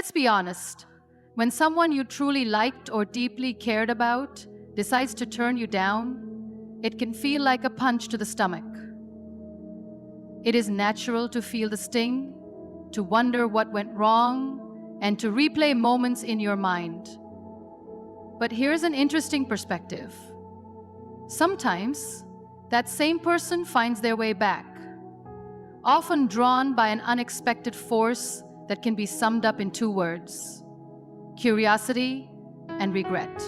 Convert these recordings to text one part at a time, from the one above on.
Let's be honest. When someone you truly liked or deeply cared about decides to turn you down, it can feel like a punch to the stomach. It is natural to feel the sting, to wonder what went wrong, and to replay moments in your mind. But here's an interesting perspective. Sometimes, that same person finds their way back, often drawn by an unexpected force that can be summed up in two words: curiosity and regret.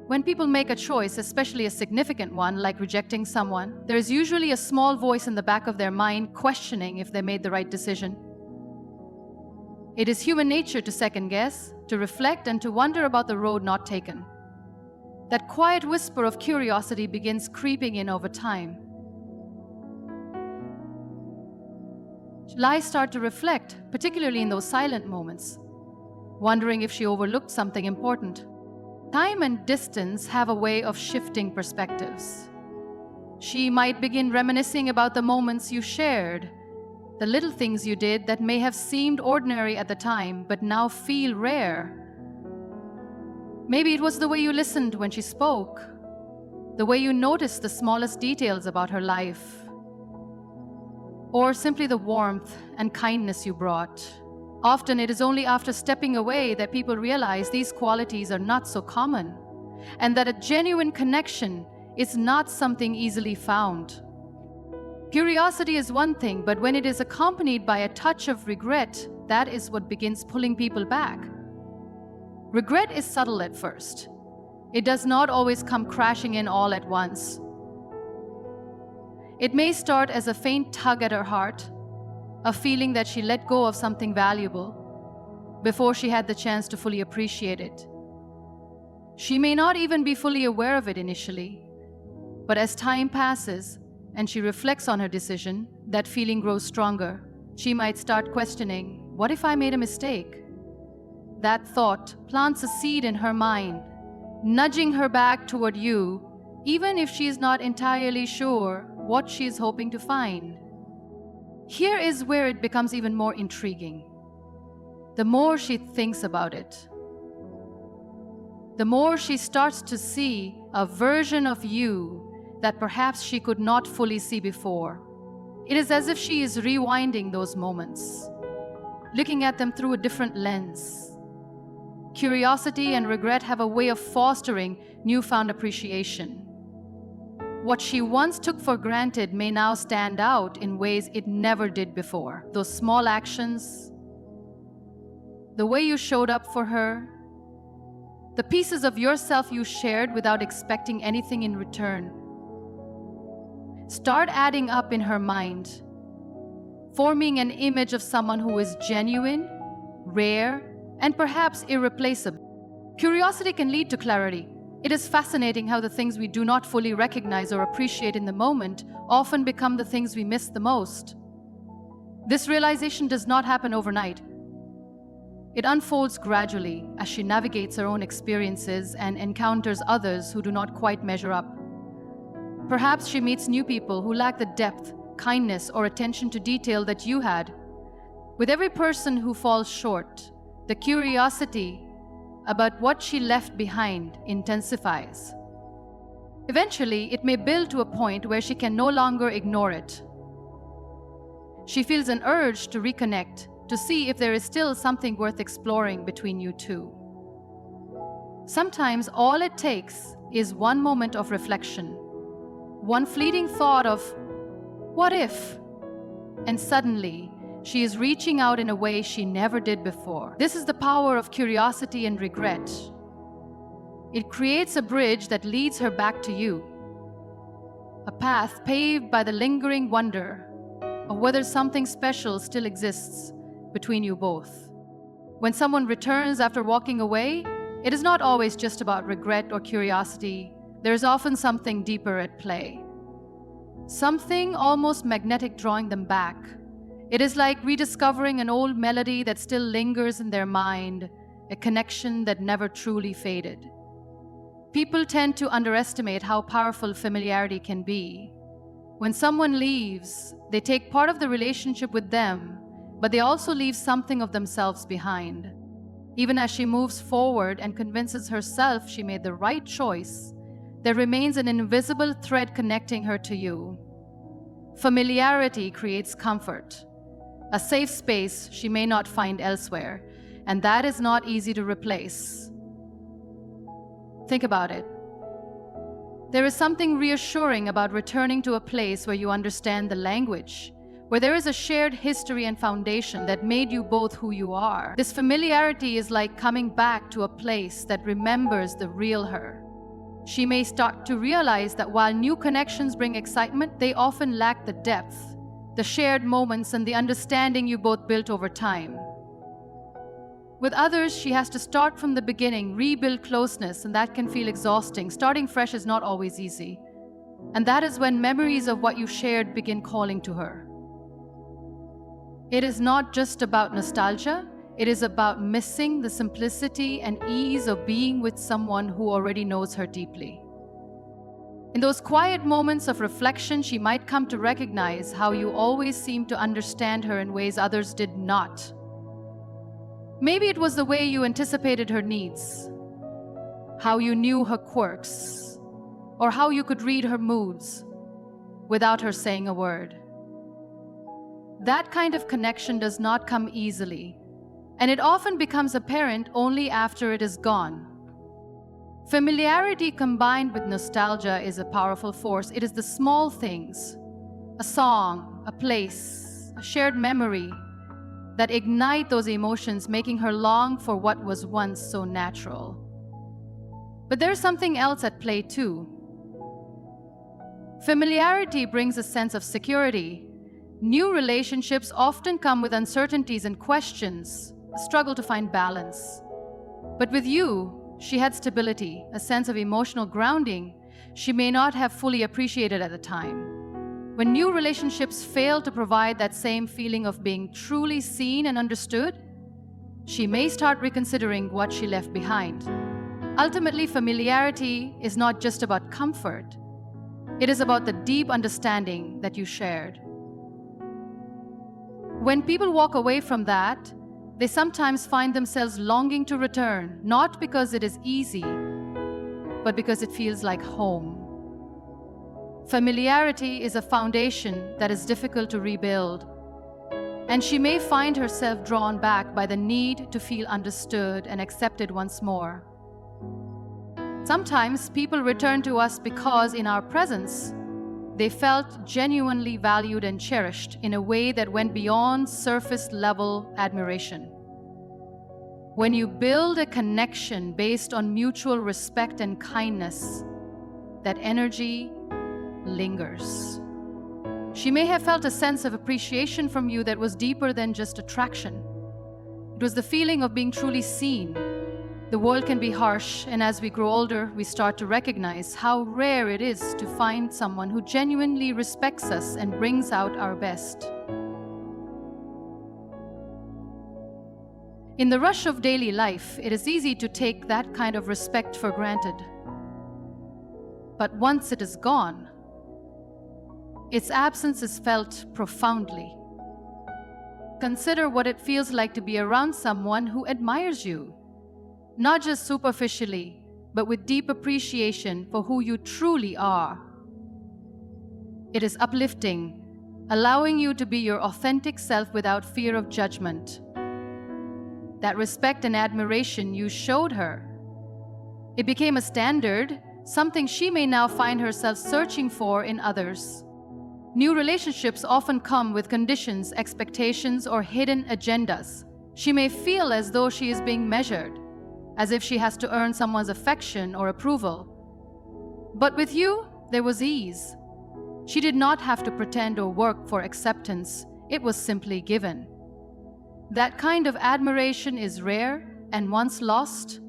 When people make a choice, especially a significant one, like rejecting someone, there is usually a small voice in the back of their mind questioning if they made the right decision. It is human nature to second guess, to reflect, and to wonder about the road not taken. That quiet whisper of curiosity begins creeping in over time. I start to reflect, particularly in those silent moments, wondering if she overlooked something important. Time and distance have a way of shifting perspectives. She might begin reminiscing about the moments you shared, the little things you did that may have seemed ordinary at the time but now feel rare. Maybe it was the way you listened when she spoke, the way you noticed the smallest details about her life, or simply the warmth and kindness you brought. Often it is only after stepping away that people realize these qualities are not so common, and that a genuine connection is not something easily found. Curiosity is one thing, but when it is accompanied by a touch of regret, that is what begins pulling people back. Regret is subtle at first. It does not always come crashing in all at once. It may start as a faint tug at her heart, a feeling that she let go of something valuable before she had the chance to fully appreciate it. She may not even be fully aware of it initially, but as time passes and she reflects on her decision, that feeling grows stronger. She might start questioning, what if I made a mistake? That thought plants a seed in her mind, nudging her back toward you, even if she is not entirely sure what she is hoping to find. Here is where it becomes even more intriguing. The more she thinks about it, the more she starts to see a version of you that perhaps she could not fully see before. It is as if she is rewinding those moments, looking at them through a different lens. Curiosity and regret have a way of fostering newfound appreciation. What she once took for granted may now stand out in ways it never did before. Those small actions, the way you showed up for her, the pieces of yourself you shared without expecting anything in return, start adding up in her mind, forming an image of someone who is genuine, rare, and perhaps irreplaceable. Curiosity can lead to clarity. It is fascinating how the things we do not fully recognize or appreciate in the moment often become the things we miss the most. This realization does not happen overnight. It unfolds gradually as she navigates her own experiences and encounters others who do not quite measure up. Perhaps she meets new people who lack the depth, kindness, or attention to detail that you had. With every person who falls short, the curiosity about what she left behind intensifies. Eventually, it may build to a point where she can no longer ignore it. She feels an urge to reconnect, to see if there is still something worth exploring between you two. Sometimes all it takes is one moment of reflection, one fleeting thought of, what if? And suddenly, she is reaching out in a way she never did before. This is the power of curiosity and regret. It creates a bridge that leads her back to you, a path paved by the lingering wonder of whether something special still exists between you both. When someone returns after walking away, it is not always just about regret or curiosity. There is often something deeper at play, something almost magnetic drawing them back. It is like rediscovering an old melody that still lingers in their mind, a connection that never truly faded. People tend to underestimate how powerful familiarity can be. When someone leaves, they take part of the relationship with them, but they also leave something of themselves behind. Even as she moves forward and convinces herself she made the right choice, there remains an invisible thread connecting her to you. Familiarity creates comfort, a safe space she may not find elsewhere, and that is not easy to replace. Think about it. There is something reassuring about returning to a place where you understand the language, where there is a shared history and foundation that made you both who you are. This familiarity is like coming back to a place that remembers the real her. She may start to realize that while new connections bring excitement, they often lack the depth, the shared moments, and the understanding you both built over time. With others, she has to start from the beginning, rebuild closeness, and that can feel exhausting. Starting fresh is not always easy. And that is when memories of what you shared begin calling to her. It is not just about nostalgia, it is about missing the simplicity and ease of being with someone who already knows her deeply. In those quiet moments of reflection, she might come to recognize how you always seemed to understand her in ways others did not. Maybe it was the way you anticipated her needs, how you knew her quirks, or how you could read her moods without her saying a word. That kind of connection does not come easily, and it often becomes apparent only after it is gone. Familiarity combined with nostalgia is a powerful force. It is the small things, a song, a place, a shared memory, that ignite those emotions, making her long for what was once so natural. But there's something else at play too. Familiarity brings a sense of security. New relationships often come with uncertainties and questions, a struggle to find balance. But with you, she had stability, a sense of emotional grounding she may not have fully appreciated at the time. When new relationships fail to provide that same feeling of being truly seen and understood, she may start reconsidering what she left behind. Ultimately, familiarity is not just about comfort. It is about the deep understanding that you shared. When people walk away from that, they sometimes find themselves longing to return, not because it is easy, but because it feels like home. Familiarity is a foundation that is difficult to rebuild, and she may find herself drawn back by the need to feel understood and accepted once more. Sometimes people return to us because in our presence, they felt genuinely valued and cherished in a way that went beyond surface-level admiration. When you build a connection based on mutual respect and kindness, that energy lingers. She may have felt a sense of appreciation from you that was deeper than just attraction. It was the feeling of being truly seen. The world can be harsh, and as we grow older, we start to recognize how rare it is to find someone who genuinely respects us and brings out our best. In the rush of daily life, it is easy to take that kind of respect for granted. But once it is gone, its absence is felt profoundly. Consider what it feels like to be around someone who admires you, not just superficially, but with deep appreciation for who you truly are. It is uplifting, allowing you to be your authentic self without fear of judgment. That respect and admiration you showed her, it became a standard, something she may now find herself searching for in others. New relationships often come with conditions, expectations, or hidden agendas. She may feel as though she is being measured, as if she has to earn someone's affection or approval. But with you, there was ease. She did not have to pretend or work for acceptance. It was simply given. That kind of admiration is rare, and once lost,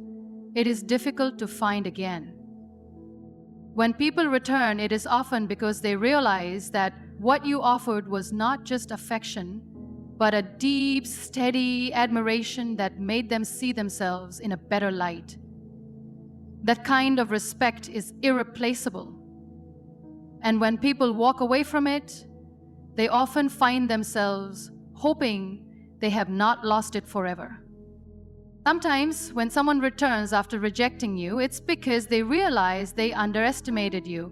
it is difficult to find again. When people return, it is often because they realize that what you offered was not just affection, but a deep, steady admiration that made them see themselves in a better light. That kind of respect is irreplaceable. And when people walk away from it, they often find themselves hoping they have not lost it forever. Sometimes, when someone returns after rejecting you, it's because they realize they underestimated you.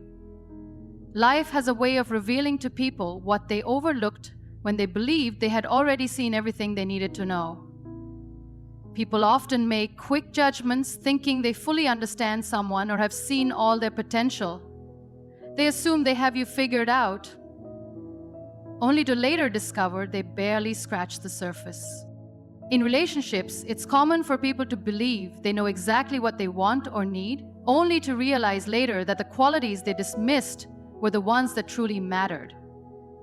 Life has a way of revealing to people what they overlooked when they believed they had already seen everything they needed to know. People often make quick judgments thinking they fully understand someone or have seen all their potential. They assume they have you figured out, only to later discover they barely scratched the surface. In relationships, it's common for people to believe they know exactly what they want or need, only to realize later that the qualities they dismissed were the ones that truly mattered.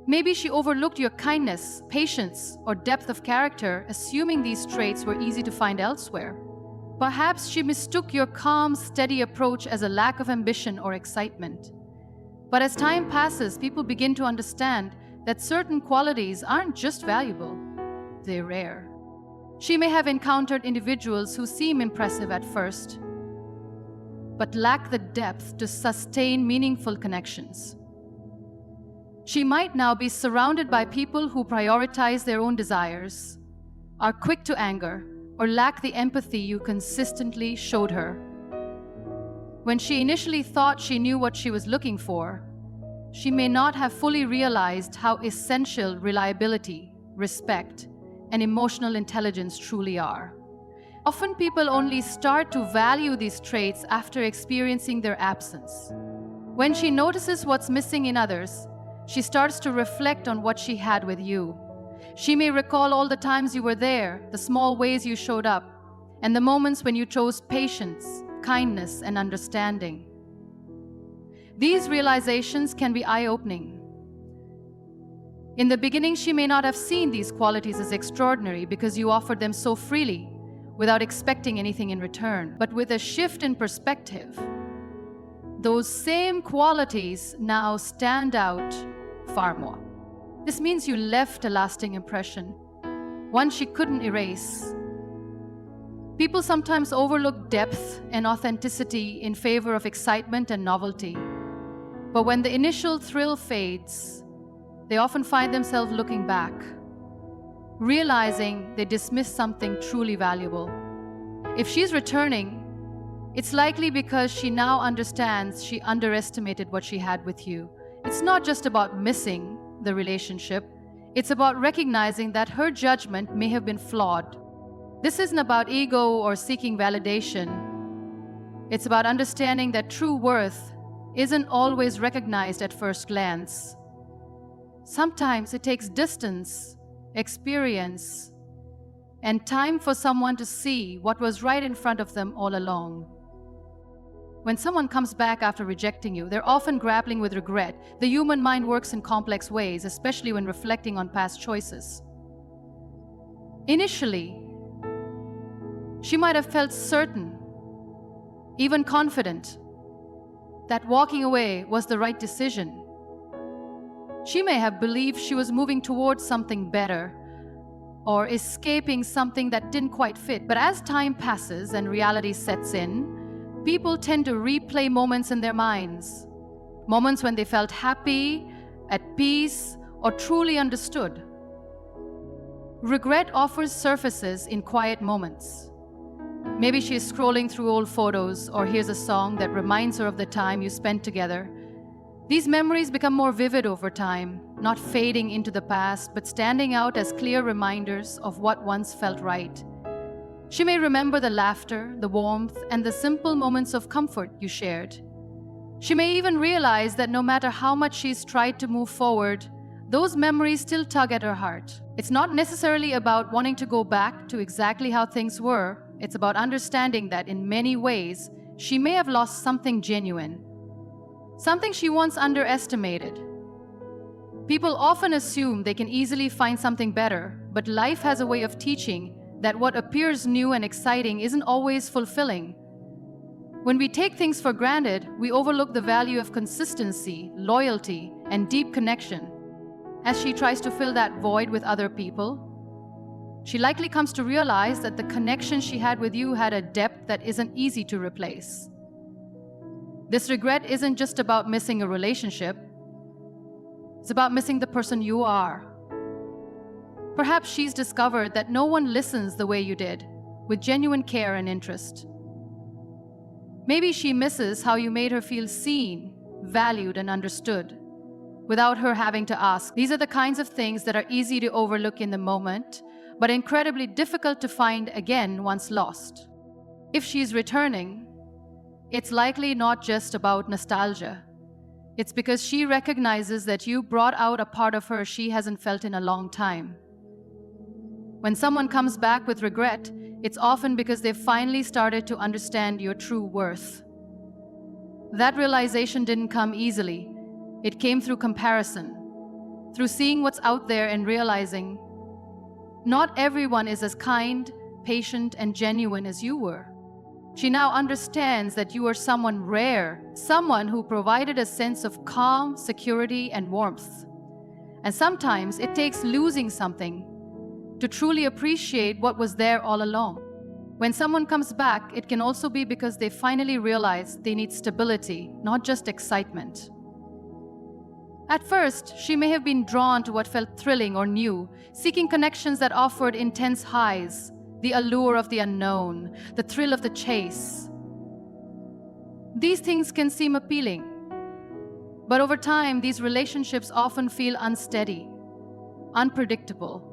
Maybe she overlooked your kindness, patience, or depth of character, assuming these traits were easy to find elsewhere. Perhaps she mistook your calm, steady approach as a lack of ambition or excitement. But as time passes, people begin to understand that certain qualities aren't just valuable, they're rare. She may have encountered individuals who seem impressive at first, but lack the depth to sustain meaningful connections. She might now be surrounded by people who prioritize their own desires, are quick to anger, or lack the empathy you consistently showed her. When she initially thought she knew what she was looking for, she may not have fully realized how essential reliability, respect, and emotional intelligence truly are. Often people only start to value these traits after experiencing their absence. When she notices what's missing in others, she starts to reflect on what she had with you. She may recall all the times you were there, the small ways you showed up, and the moments when you chose patience, kindness, and understanding. These realizations can be eye-opening. In the beginning, she may not have seen these qualities as extraordinary because you offered them so freely, without expecting anything in return. But with a shift in perspective, those same qualities now stand out far more. This means you left a lasting impression, one she couldn't erase. People sometimes overlook depth and authenticity in favor of excitement and novelty. But when the initial thrill fades, they often find themselves looking back, realizing they dismissed something truly valuable. If she's returning, it's likely because she now understands she underestimated what she had with you. It's not just about missing the relationship, it's about recognizing that her judgment may have been flawed. This isn't about ego or seeking validation. It's about understanding that true worth isn't always recognized at first glance. Sometimes it takes distance, experience, and time for someone to see what was right in front of them all along. When someone comes back after rejecting you, they're often grappling with regret. The human mind works in complex ways, especially when reflecting on past choices. Initially, she might have felt certain, even confident, that walking away was the right decision. She may have believed she was moving towards something better or escaping something that didn't quite fit. But as time passes and reality sets in, people tend to replay moments in their minds. Moments when they felt happy, at peace, or truly understood. Regret offers surfaces in quiet moments. Maybe she's scrolling through old photos or hears a song that reminds her of the time you spent together. These memories become more vivid over time, not fading into the past, but standing out as clear reminders of what once felt right. She may remember the laughter, the warmth, and the simple moments of comfort you shared. She may even realize that no matter how much she's tried to move forward, those memories still tug at her heart. It's not necessarily about wanting to go back to exactly how things were. It's about understanding that in many ways, she may have lost something genuine, something she once underestimated. People often assume they can easily find something better, but life has a way of teaching that what appears new and exciting isn't always fulfilling. When we take things for granted, we overlook the value of consistency, loyalty, and deep connection. As she tries to fill that void with other people, she likely comes to realize that the connection she had with you had a depth that isn't easy to replace. This regret isn't just about missing a relationship. It's about missing the person you are. Perhaps she's discovered that no one listens the way you did. with genuine care and interest. Maybe she misses how you made her feel seen, valued, and understood, without her having to ask. These are the kinds of things that are easy to overlook in the moment, but incredibly difficult to find again once lost. If she's returning, it's likely not just about nostalgia. It's because she recognizes that you brought out a part of her she hasn't felt in a long time. When someone comes back with regret, it's often because they've finally started to understand your true worth. That realization didn't come easily. It came through comparison, through seeing what's out there and realizing not everyone is as kind, patient, and genuine as you were. She now understands that you are someone rare, someone who provided a sense of calm, security, and warmth. And sometimes it takes losing something to truly appreciate what was there all along. When someone comes back, it can also be because they finally realize they need stability, not just excitement. At first, she may have been drawn to what felt thrilling or new, seeking connections that offered intense highs, the allure of the unknown, the thrill of the chase. These things can seem appealing, but over time, these relationships often feel unsteady, unpredictable,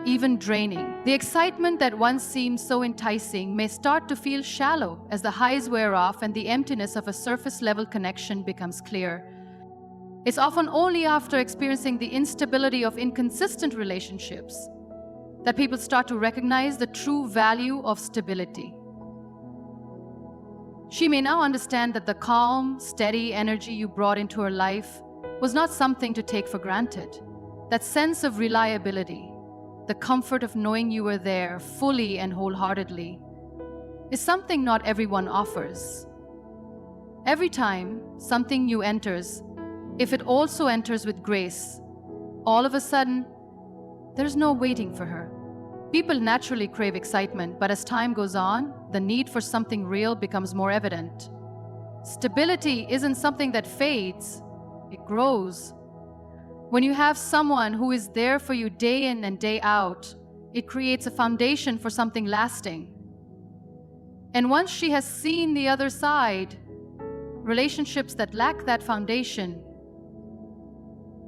even draining. The excitement that once seemed so enticing may start to feel shallow as the highs wear off and the emptiness of a surface-level connection becomes clear. It's often only after experiencing the instability of inconsistent relationships that people start to recognize the true value of stability. She may now understand that the calm, steady energy you brought into her life was not something to take for granted. That sense of reliability, the comfort of knowing you were there fully and wholeheartedly, is something not everyone offers. Every time something new enters, if it also enters with grace, all of a sudden, there's no waiting for her. People naturally crave excitement, but as time goes on, the need for something real becomes more evident. Stability isn't something that fades, it grows. When you have someone who is there for you day in and day out, it creates a foundation for something lasting. And once she has seen the other side, relationships that lack that foundation,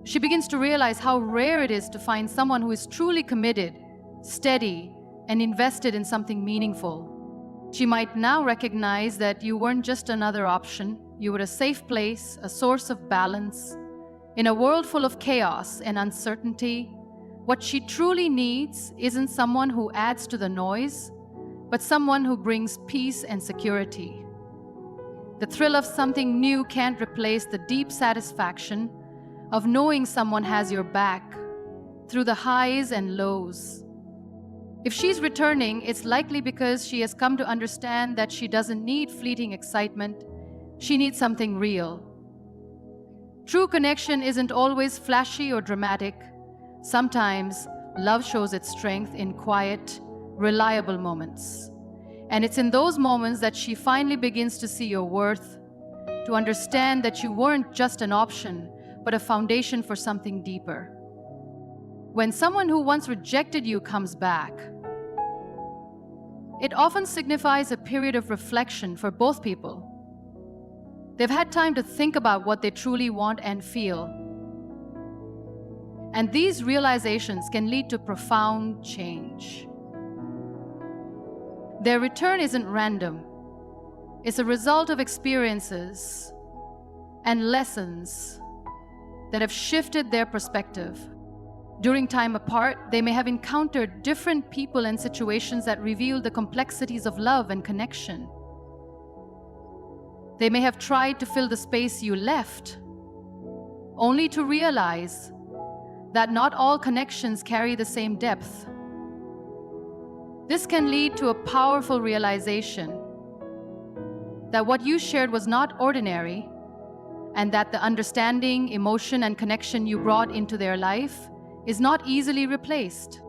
she begins to realize how rare it is to find someone who is truly committed, steady, and invested in something meaningful. She might now recognize that you weren't just another option, you were a safe place, a source of balance. In a world full of chaos and uncertainty, what she truly needs isn't someone who adds to the noise, but someone who brings peace and security. The thrill of something new can't replace the deep satisfaction of knowing someone has your back through the highs and lows. If she's returning, it's likely because she has come to understand that she doesn't need fleeting excitement, she needs something real. True connection isn't always flashy or dramatic. Sometimes love shows its strength in quiet, reliable moments. And it's in those moments that she finally begins to see your worth, to understand that you weren't just an option, but a foundation for something deeper. When someone who once rejected you comes back, it often signifies a period of reflection for both people. They've had time to think about what they truly want and feel. And these realizations can lead to profound change. Their return isn't random. It's a result of experiences and lessons that have shifted their perspective. During time apart, they may have encountered different people and situations that reveal the complexities of love and connection. They may have tried to fill the space you left, only to realize that not all connections carry the same depth. This can lead to a powerful realization that what you shared was not ordinary, and that the understanding, emotion, and connection you brought into their life is not easily replaced.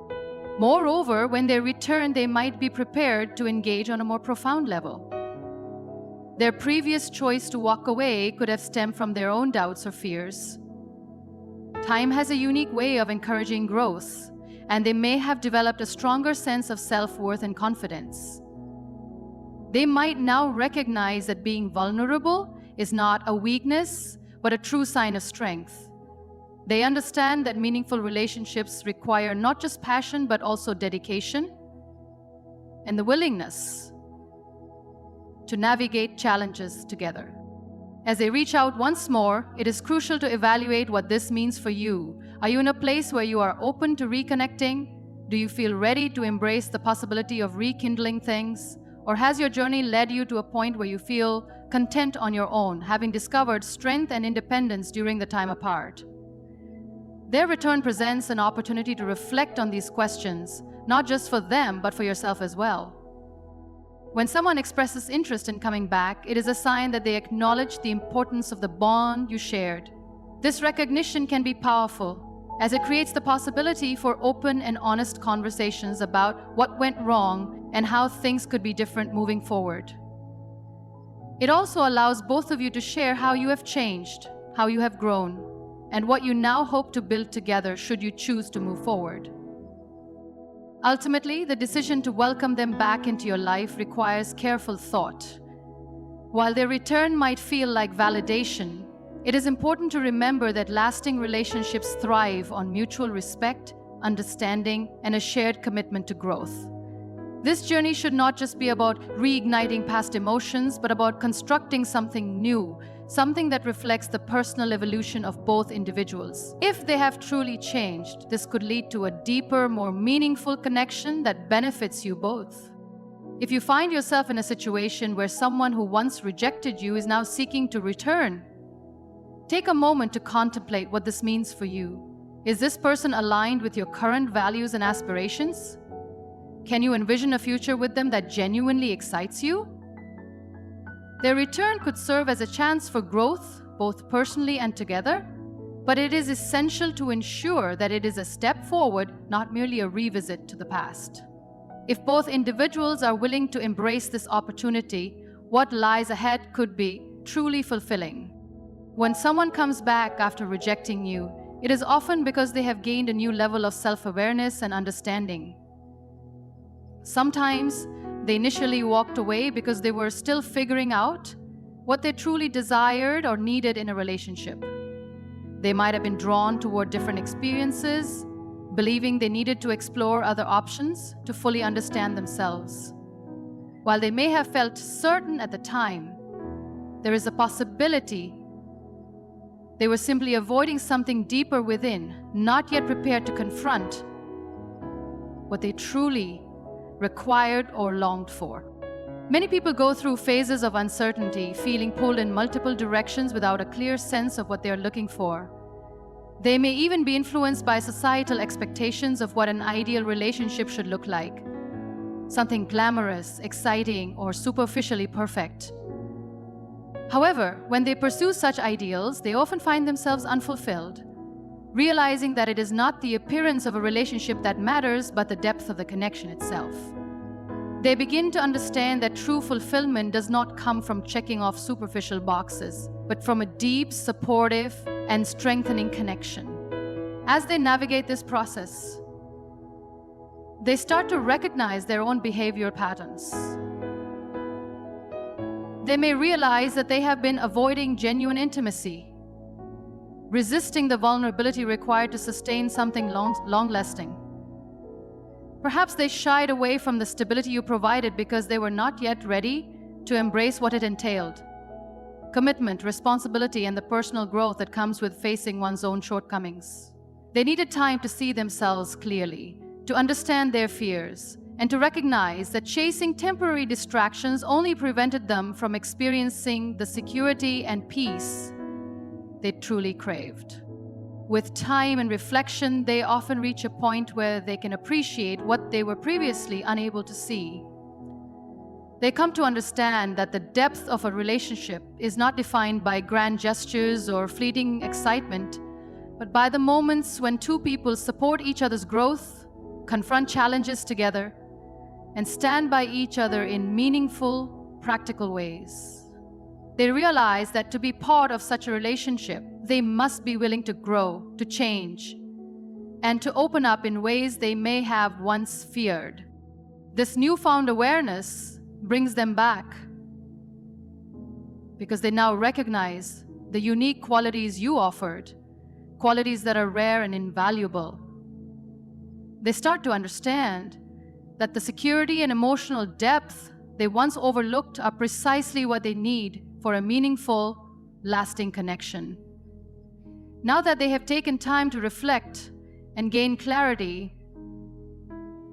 Moreover, when they return, they might be prepared to engage on a more profound level. Their previous choice to walk away could have stemmed from their own doubts or fears. Time has a unique way of encouraging growth, and they may have developed a stronger sense of self-worth and confidence. They might now recognize that being vulnerable is not a weakness, but a true sign of strength. They understand that meaningful relationships require not just passion, but also dedication and the willingness to navigate challenges together. As they reach out once more, it is crucial to evaluate what this means for you. Are you in a place where you are open to reconnecting? Do you feel ready to embrace the possibility of rekindling things? Or has your journey led you to a point where you feel content on your own, having discovered strength and independence during the time apart? Their return presents an opportunity to reflect on these questions, not just for them, but for yourself as well. When someone expresses interest in coming back, it is a sign that they acknowledge the importance of the bond you shared. This recognition can be powerful, as it creates the possibility for open and honest conversations about what went wrong and how things could be different moving forward. It also allows both of you to share how you have changed, how you have grown, and what you now hope to build together should you choose to move forward. Ultimately, the decision to welcome them back into your life requires careful thought. While their return might feel like validation, it is important to remember that lasting relationships thrive on mutual respect, understanding, and a shared commitment to growth. This journey should not just be about reigniting past emotions, but about constructing something new, something that reflects the personal evolution of both individuals. If they have truly changed, this could lead to a deeper, more meaningful connection that benefits you both. If you find yourself in a situation where someone who once rejected you is now seeking to return, take a moment to contemplate what this means for you. Is this person aligned with your current values and aspirations? Can you envision a future with them that genuinely excites you? Their return could serve as a chance for growth, both personally and together, but it is essential to ensure that it is a step forward, not merely a revisit to the past. If both individuals are willing to embrace this opportunity, what lies ahead could be truly fulfilling. When someone comes back after rejecting you, it is often because they have gained a new level of self-awareness and understanding. Sometimes they initially walked away because they were still figuring out what they truly desired or needed in a relationship. They might have been drawn toward different experiences, believing they needed to explore other options to fully understand themselves. While they may have felt certain at the time, there is a possibility they were simply avoiding something deeper within, not yet prepared to confront what they truly required or longed for. Many people go through phases of uncertainty, feeling pulled in multiple directions without a clear sense of what they are looking for. They may even be influenced by societal expectations of what an ideal relationship should look like. Something glamorous, exciting, or superficially perfect. However, when they pursue such ideals, they often find themselves unfulfilled, realizing that it is not the appearance of a relationship that matters, but the depth of the connection itself. They begin to understand that true fulfillment does not come from checking off superficial boxes, but from a deep, supportive, and strengthening connection. As they navigate this process, they start to recognize their own behavioral patterns. They may realize that they have been avoiding genuine intimacy, resisting the vulnerability required to sustain something long-lasting. Perhaps they shied away from the stability you provided because they were not yet ready to embrace what it entailed. Commitment, responsibility, and the personal growth that comes with facing one's own shortcomings. They needed time to see themselves clearly, to understand their fears, and to recognize that chasing temporary distractions only prevented them from experiencing the security and peace they truly craved. With time and reflection, they often reach a point where they can appreciate what they were previously unable to see. They come to understand that the depth of a relationship is not defined by grand gestures or fleeting excitement, but by the moments when two people support each other's growth, confront challenges together, and stand by each other in meaningful, practical ways. They realize that to be part of such a relationship, they must be willing to grow, to change, and to open up in ways they may have once feared. This newfound awareness brings them back because they now recognize the unique qualities you offered, qualities that are rare and invaluable. They start to understand that the security and emotional depth they once overlooked are precisely what they need for a meaningful, lasting connection. Now that they have taken time to reflect and gain clarity,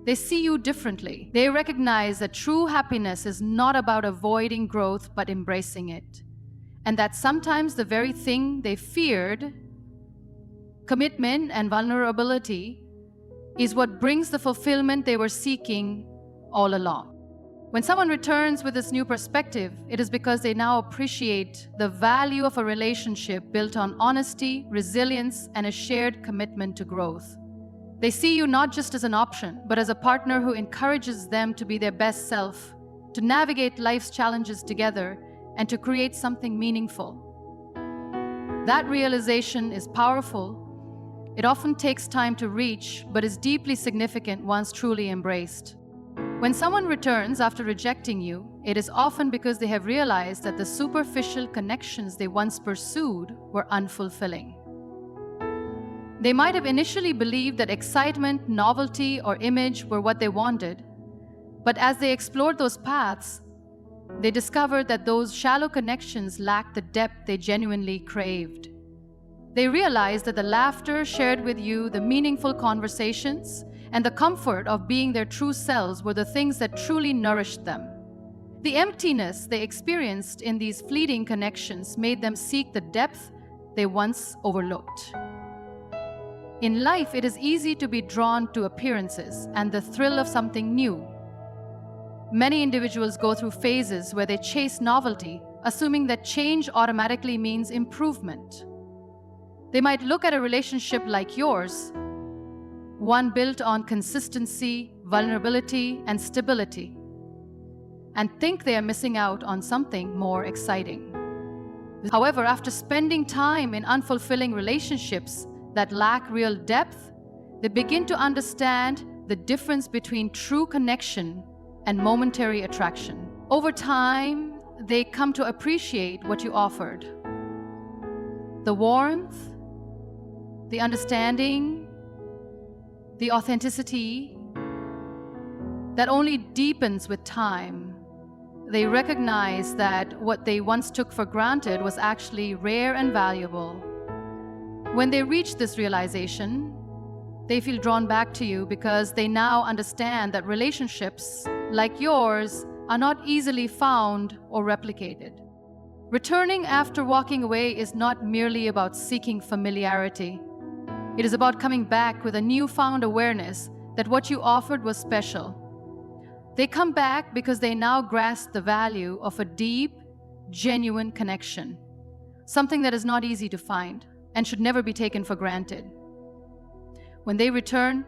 they see you differently. They recognize that true happiness is not about avoiding growth but embracing it, and that sometimes the very thing they feared, commitment and vulnerability, is what brings the fulfillment they were seeking all along. When someone returns with this new perspective, it is because they now appreciate the value of a relationship built on honesty, resilience, and a shared commitment to growth. They see you not just as an option, but as a partner who encourages them to be their best self, to navigate life's challenges together, and to create something meaningful. That realization is powerful. It often takes time to reach, but is deeply significant once truly embraced. When someone returns after rejecting you, it is often because they have realized that the superficial connections they once pursued were unfulfilling. They might have initially believed that excitement, novelty, or image were what they wanted, but as they explored those paths, they discovered that those shallow connections lacked the depth they genuinely craved. They realized that the laughter shared with you, the meaningful conversations, and the comfort of being their true selves were the things that truly nourished them. The emptiness they experienced in these fleeting connections made them seek the depth they once overlooked. In life, it is easy to be drawn to appearances and the thrill of something new. Many individuals go through phases where they chase novelty, assuming that change automatically means improvement. They might look at a relationship like yours, one built on consistency, vulnerability, and stability, and think they are missing out on something more exciting. However, after spending time in unfulfilling relationships that lack real depth, they begin to understand the difference between true connection and momentary attraction. Over time, they come to appreciate what you offered. The warmth, the understanding, the authenticity that only deepens with time. They recognize that what they once took for granted was actually rare and valuable. When they reach this realization, they feel drawn back to you because they now understand that relationships like yours are not easily found or replicated. Returning after walking away is not merely about seeking familiarity. It is about coming back with a newfound awareness that what you offered was special. They come back because they now grasp the value of a deep, genuine connection, something that is not easy to find and should never be taken for granted. When they return,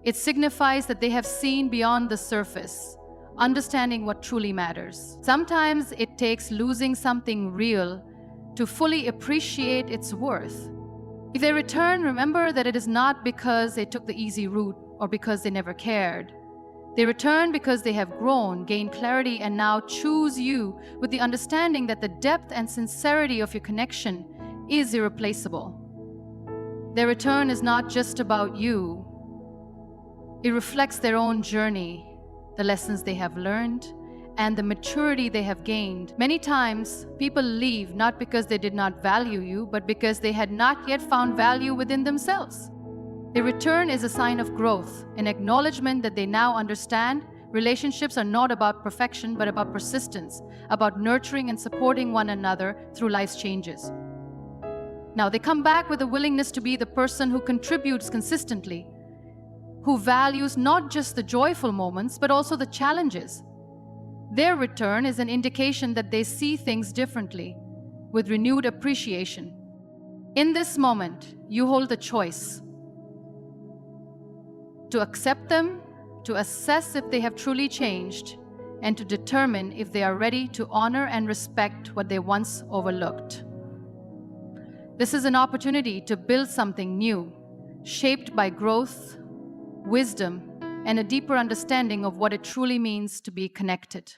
it signifies that they have seen beyond the surface, understanding what truly matters. Sometimes it takes losing something real to fully appreciate its worth. If they return, remember that it is not because they took the easy route or because they never cared. They return because they have grown, gained clarity, and now choose you with the understanding that the depth and sincerity of your connection is irreplaceable. Their return is not just about you. It reflects their own journey, the lessons they have learned, and the maturity they have gained. Many times, people leave not because they did not value you, but because they had not yet found value within themselves. A return is a sign of growth, an acknowledgement that they now understand relationships are not about perfection, but about persistence, about nurturing and supporting one another through life's changes. Now, they come back with a willingness to be the person who contributes consistently, who values not just the joyful moments, but also the challenges. Their return is an indication that they see things differently, with renewed appreciation. In this moment, you hold the choice to accept them, to assess if they have truly changed, and to determine if they are ready to honor and respect what they once overlooked. This is an opportunity to build something new, shaped by growth, wisdom, and a deeper understanding of what it truly means to be connected.